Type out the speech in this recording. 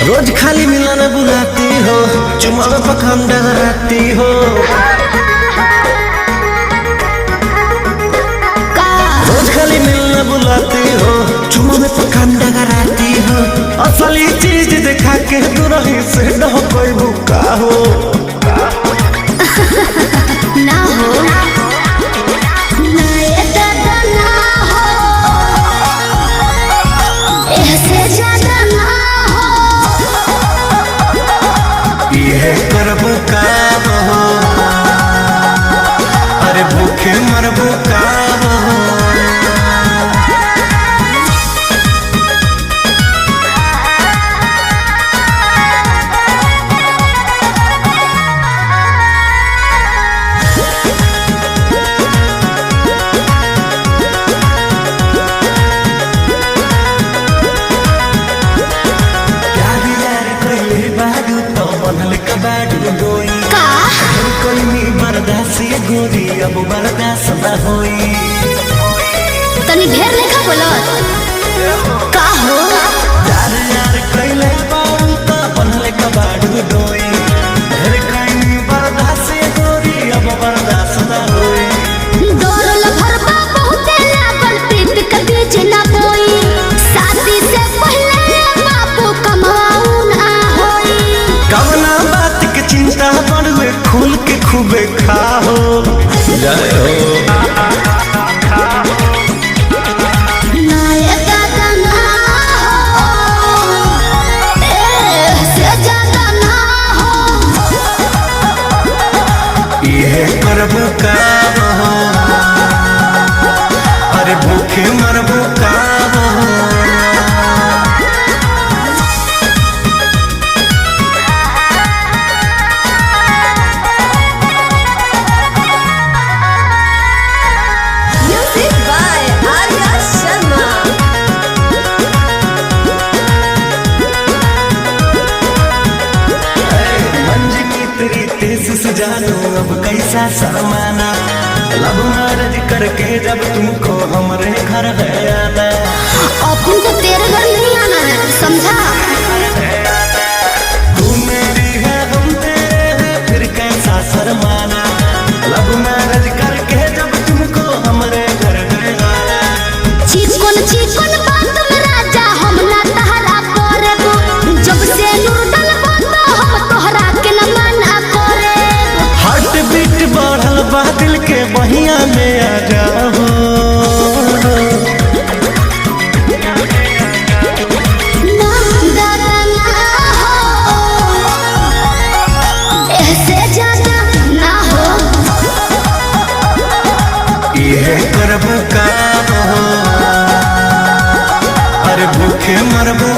रोज खाली मिलना बुलाती हो, चुमा में पखाम डगराती हो। रोज खाली मिलना बुलाती हो, चुमा में पखाम डगराती हो। असली चीज दिखा के दुरही से न कोई भूखा हो ना हो ना ये दादा ना हो, ऐसे ज्यादा ना ये करबू काम हो, अरे भूखे मरबू काम हो। गोरी अब बर्दाश्त न होई, तनी ढेर लेखा बोलत का हो। यार यार कइले बारू त बनले कबाड़ू डोई, ढेर कइनी बर्दाश्त गोरी अब बर्दाश्त न होई। दौड़ल भरबा बहुते लागल, पीत के बीच ना बोई। शादी से पहले बापू कमाऊ ना होई। कवना बात के चिंता बड़ुए, खुल के खूबे खाओ जय हो। ना ये दादा ना हो, ऐसे ज्यादा ना हो। ये करबू काम हो, अरे भूखे मरबू काम हो। जानो अब कैसा शर्माना, लव मैरिज करके जब तुमको हमरे घर है आना। अपन को तेरे घर नहीं आना है, समझा। तू मेरी है हम तेरे हैं, फिर कैसा शर्माना। लव मैरिज करके जब तुमको हमरे घर है आना। चिकन बात में राजा हम ना तहरा करब, जब से नूर डलबो तो हम तोहरा के न मना करब। हार्ट बीट बढ़ल बा, दिल के बहिया में आ जाओ। ना दादा ना हो, ऐसे ज्यादा ना हो। ये करबू काम हो, अरे भूखे मरबू